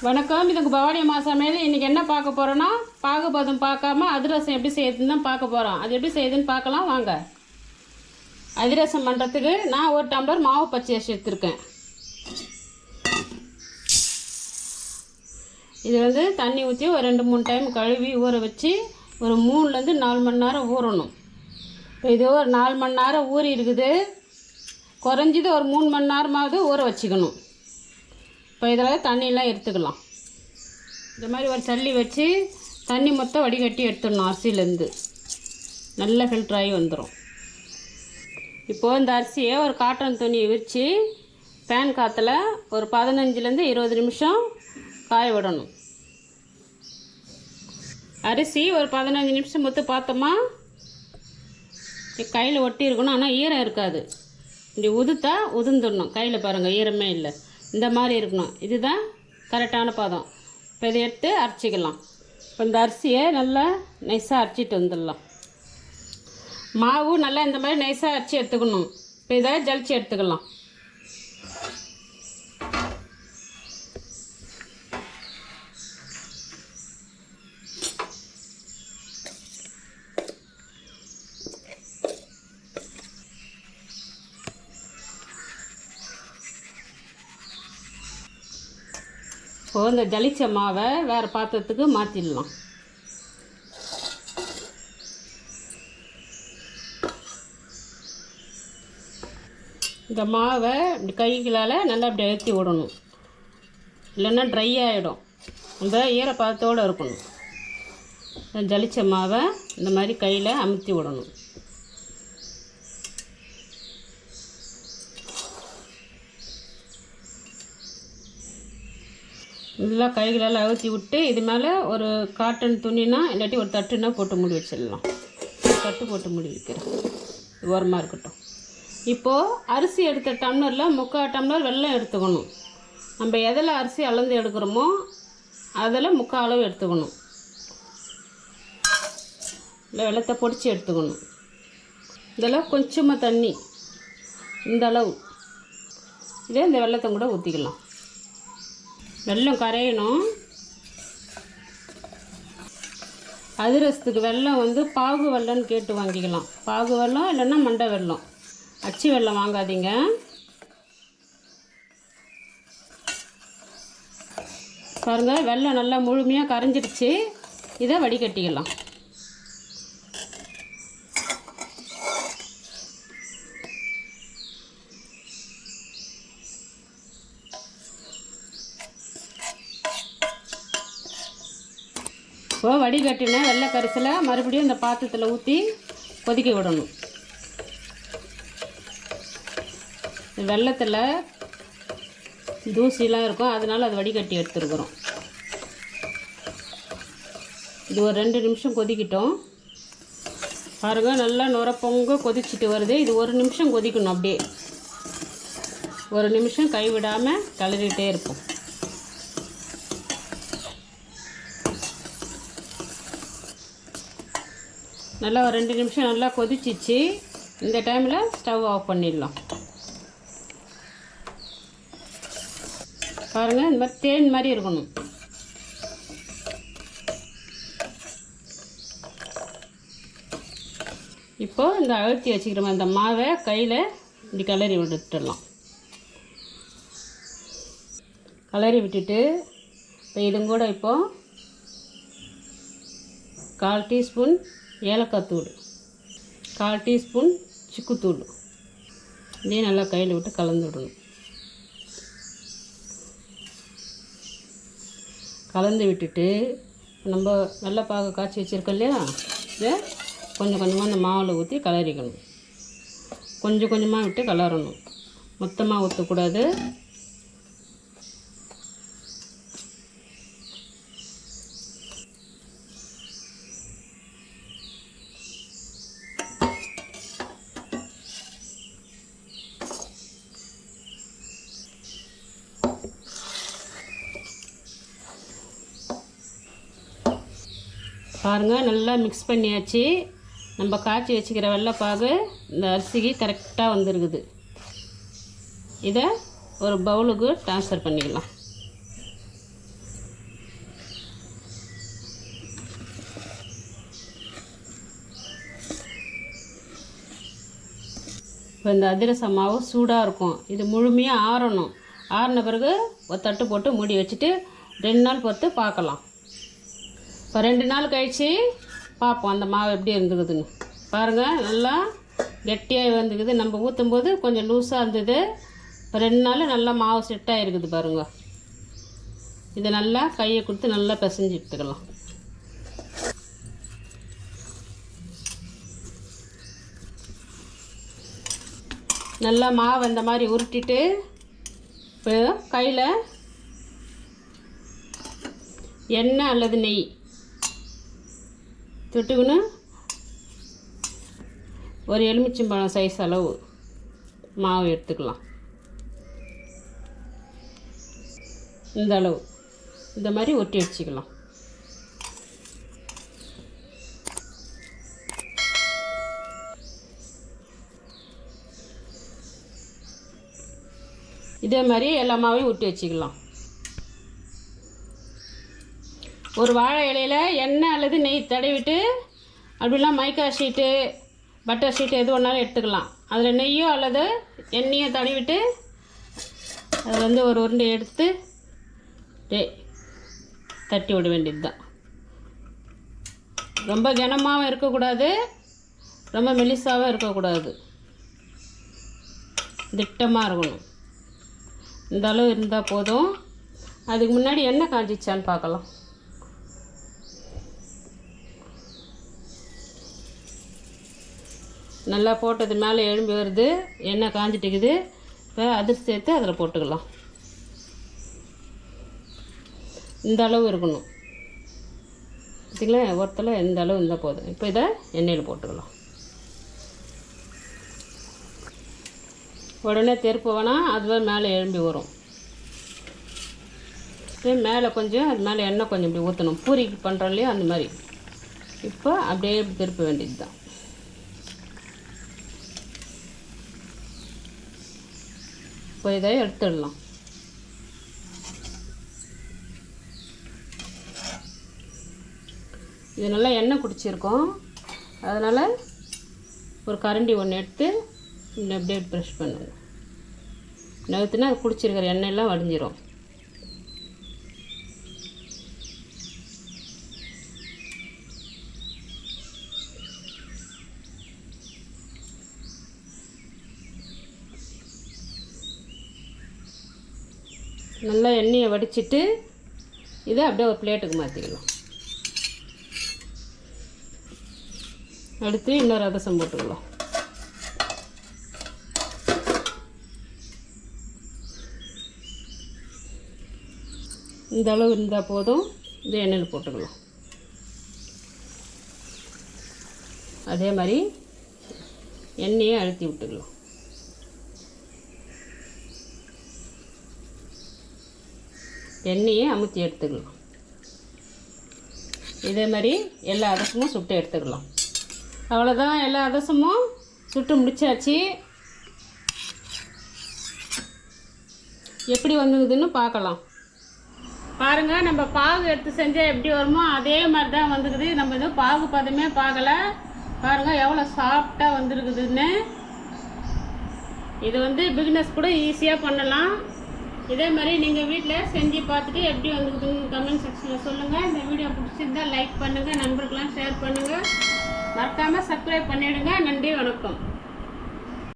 வணக்கம். இதுக்கு பவானி அம்மா சமையல். இன்றைக்கி என்ன பார்க்க போகிறோன்னா, பாகுபதம் பார்க்காம அதிரசம் எப்படி செய்யுதுன்னு தான் பார்க்க போகிறோம். அது எப்படி செய்யுதுன்னு பார்க்கலாம் வாங்க. அதிரசம் பண்ணுறதுக்கு நான் 1 டம்ளர் மாவு பச்சரிசி எடுத்துருக்கேன். இது வந்து தண்ணி ஊற்றி ஒரு 2-3 டைம் கழுவி ஊற வச்சு ஒரு 3லேருந்து 4 மணி நேரம் ஊறணும். இப்போ இது ஒரு 4 மணி நேரம் ஊறி இருக்குது. குறைஞ்சது ஒரு 3 மணி நேரமாவது ஊற வச்சுக்கணும். இப்போ இதில் தண்ணியெலாம் எடுத்துக்கலாம். இந்த மாதிரி ஒரு சல்லி வச்சு தண்ணி மொத்தம் வடிகட்டி எடுத்துடணும். அரிசியிலேருந்து நல்லா ஃபில்டர் ஆகி வந்துடும். இப்போது இந்த அரிசியை ஒரு காட்டன் துணியை விரித்து ஃபேன் காற்றுல ஒரு 15லேருந்து 20 நிமிஷம் காய விடணும். அரிசி ஒரு 15 நிமிஷம் மொத்தம் பார்த்தோமா கையில் ஒட்டி இருக்கணும். ஆனால் ஈரம் இருக்காது. இப்படி உதுத்தா உதுந்துடணும். கையில் பாருங்கள் ஈரமே இல்லை. இந்த மாதிரி இருக்கணும். இதுதான் கரெக்டான பதம். இப்போ இதை எடுத்து அரைச்சிக்கலாம். இப்போ இந்த அரிசியை நல்லா நைஸாக அரைச்சிட்டு வந்துடலாம். மாவு நல்லா இந்த மாதிரி நைஸாக அரைச்சி எடுத்துக்கணும். இப்போ இதை ஜலிச்சு எடுத்துக்கலாம். இப்போது இந்த ஜலிச்ச மாவை வேறு பாத்திரத்துக்கு மாற்றிடலாம். இந்த மாவை இப்படி கைகளால் நல்லா இப்படி அழுத்தி விடணும். இல்லைன்னா ட்ரை ஆகிடும். இந்த ஈரப்பதத்தோடு இருக்கணும். ஜலிச்ச மாவை இந்த மாதிரி கையில் அமுத்தி விடணும். நல்லா கைகளால் அழுத்தி விட்டு இது மேலே ஒரு காட்டன் துணினா இல்லாட்டி ஒரு தட்டுனா போட்டு மூடி வச்சிடலாம். தட்டு போட்டு மூடி வைக்கிறேன். ஓரமாக இருக்கட்டும். இப்போது அரிசி எடுத்த டம்ளரில் 3/4 டம்ளர் வெல்லம் எடுத்துக்கணும். நம்ம எதில் அரிசி அளந்து எடுக்கிறோமோ அதில் 3/4 அளவு எடுத்துக்கணும். இல்லை வெல்லத்தை பொடிச்சு எடுத்துக்கணும். இதெல்லாம் கொஞ்சமாக தண்ணி இந்த அளவு இதே இந்த வெல்லத்தை கூட ஊற்றிக்கலாம். வெல்லம் கரையணும். அதிரசத்துக்கு வெல்லம் வந்து பாகு வெல்லம்னு கேட்டு வாங்கிக்கலாம். பாகு வெல்லம் இல்லைன்னா மண்டை வெல்லம். அச்சு வெல்லம் வாங்காதீங்க. பாருங்கள் வெல்லம் நல்லா முழுமையாக கரைஞ்சிடுச்சு. இதை வடிகட்டிக்கலாம். இப்போ வடிகட்டின வெள்ளை கரிசலை மறுபடியும் இந்த பாத்திரத்தில் ஊற்றி கொதிக்க விடணும். வெள்ளத்தில் தூசிலாம் இருக்கும், அதனால் அது வடிகட்டி எடுத்துருக்குறோம். இது ஒரு 2 நிமிஷம் கொதிக்கிட்டோம். பாருங்கள் நல்லா நுரப்பொங்க கொதிச்சுட்டு வருது. இது 1 நிமிஷம் கொதிக்கணும். அப்படியே 1 நிமிஷம் கைவிடாமல் கிளறிட்டே இருப்போம். நல்லா ஒரு 2 நிமிஷம் நல்லா கொதிச்சிச்சு. இந்த டைமில் ஸ்டவ் ஆஃப் பண்ணிடலாம். பாருங்கள் இந்த மாதிரி தேன் மாதிரி இருக்கணும். இப்போது இந்த அழுத்தி வச்சுக்கிற இந்த மாவை கையில் இப்படி கிளறி விட்டுடலாம். கிளறி விட்டுட்டு இப்போ இதுங்க கூட இப்போது 1/4 டீஸ்பூன் ஏலக்காய் தூள், 1/4 டீஸ்பூன் சுக்குத்தூள் இதையும் நல்லா கையில் விட்டு கலந்து விடணும். கலந்து விட்டுட்டு நம்ம வெள்ளை பாகு காய்ச்சி வச்சுருக்கோம் இல்லையா, இதை கொஞ்சம் கொஞ்சமாக அந்த மாவில் ஊற்றி கிளறிக்கணும். கொஞ்சம் கொஞ்சமாக விட்டு கிளறணும். மொத்தமாக ஊற்றக்கூடாது. பாருங்கள் நல்லா மிக்ஸ் பண்ணியாச்சு. நம்ம காய்ச்சி வச்சுக்கிற வெள்ளைப்பாகு இந்த அரிசிக்கு கரெக்டாக வந்துருக்குது. இதை ஒரு பவுலுக்கு ட்ரான்ஸ்ஃபர் பண்ணிக்கலாம். இப்போ இந்த அதிரசம் மாவு சூடாக இருக்கும். இது முழுமையாக ஆறணும். ஆறின பிறகு ஒரு தட்டு போட்டு மூடி வச்சுட்டு 2 நாள் பொறுத்து பார்க்கலாம். இப்போ 2 நாள் கழித்து பார்ப்போம் அந்த மாவு எப்படி இருந்துக்குதுன்னு. பாருங்கள், நல்லா கெட்டியாக வந்துக்குது. நம்ம ஊற்றும் போது கொஞ்சம் லூஸாக இருந்தது. இப்போ 2 நாள் நல்லா மாவு செட்டாக இருக்குது பாருங்கள். இதை நல்லா கையை கொடுத்து நல்லா பிசைஞ்சு எடுத்துக்கலாம். நல்லா மாவு இந்த மாதிரி உருட்டிட்டு இப்போ கையில் எண்ணெய் அல்லது நெய் தொட்டுக்குன்னு ஒரு எலுமிச்சம்பழம் சைஸ் அளவு மாவு எடுத்துக்கலாம். இந்த அளவு இந்த மாதிரி ஒட்டி வச்சுக்கலாம். இதே மாதிரி எல்லா மாவையும் ஊற்றி வச்சுக்கலாம். ஒரு வாழை இலையில் எண்ணெய் அல்லது நெய் தடவிட்டு அப்படிலாம் மைக்கா ஷீட்டு பட்டர் ஷீட்டு எது ஒன்றாலும் எடுத்துக்கலாம். அதில் நெய்யோ அல்லது எண்ணெயோ தடவிட்டு அதில் ஒரு உருண்டை எடுத்து தட்டி விட வேண்டியது தான். ரொம்ப கனமாகவும் இருக்கக்கூடாது, ரொம்ப மெலிசாகவும் இருக்கக்கூடாது, திட்டமாக இருக்கணும். இந்த அளவு இருந்தால் போதும். அதுக்கு முன்னாடி எண்ணெய் காஞ்சிச்சான்னு பார்க்கலாம். நல்லா போட்டது மேலே எழும்பி வருது, எண்ணெய் காஞ்சிட்டுக்குது. இப்போ அதிர்ச்சி சேர்த்து அதில் போட்டுக்கலாம். இந்த அளவு இருக்கணும். பார்த்திங்களா, ஒருத்தல இந்த அளவு இருந்தால் போதும். இப்போ இதை எண்ணெயில் போட்டுக்கலாம். உடனே தெருப்பு வேணால் அதுவே மேலே எழும்பி வரும். மேலே கொஞ்சம் அது மேலே எண்ணெய் கொஞ்சம் இப்படி ஊற்றணும். பூரிக்கு பண்ணுறோம் இல்லையா, அந்த மாதிரி. இப்போ அப்படியே திருப்ப வேண்டியது தான். இப்போ இதை எடுத்துடலாம். இது நல்லா எண்ணெய் குடிச்சிருக்கோம். அதனால் ஒரு கரண்டி ஒன்று எடுத்து இன்னும் அப்படியே ப்ரெஷ் பண்ணுங்க. நகர்த்துனா அது குடிச்சிருக்கிற எண்ணெயெல்லாம் வடிஞ்சிரும். நல்லா எண்ணெயை வடிச்சிட்டு இதை அப்படியே ஒரு பிளேட்டுக்கு மாற்றிக்கலாம். அடுத்து இன்னொரு அதிரசம் போட்டுக்கலாம். இந்த அளவு இருந்தால் போதும். இது எண்ணெயில் போட்டுக்கலாம். அதே மாதிரி எண்ணெயை அழுத்தி விட்டுக்கலாம். எண்ணெயை அமுத்தி எடுத்துக்கலாம். இதே மாதிரி எல்லா அதிரசமும் சுட்டு எடுத்துக்கலாம். அவ்வளோதான், எல்லா அதிரசமும் சுட்டு முடிச்சாச்சு. எப்படி வந்துக்குதுன்னு பார்க்கலாம். பாருங்கள், நம்ம பாகு எடுத்து செஞ்சால் எப்படி வருமோ அதே மாதிரி தான் வந்துக்குது. நம்ம எதுவும் பாகு பதமே பார்க்கலை. பாருங்கள் எவ்வளோ சாஃப்டாக வந்துருக்குதுன்னு. இது பிகினர்ஸ் கூட ஈஸியாக பண்ணலாம். இதே மாதிரி நீங்கள் வீட்டில் செஞ்சு பார்த்துட்டு எப்படி வந்துக்குதுன்னு கமெண்ட் செக்ஷனில் சொல்லுங்கள். இந்த வீடியோ பிடிச்சிருந்தால் லைக் பண்ணுங்கள், நண்பர்களெலாம் ஷேர் பண்ணுங்கள், மறக்காமல் சப்ஸ்கிரைப் பண்ணிவிடுங்க. நன்றி, வணக்கம்.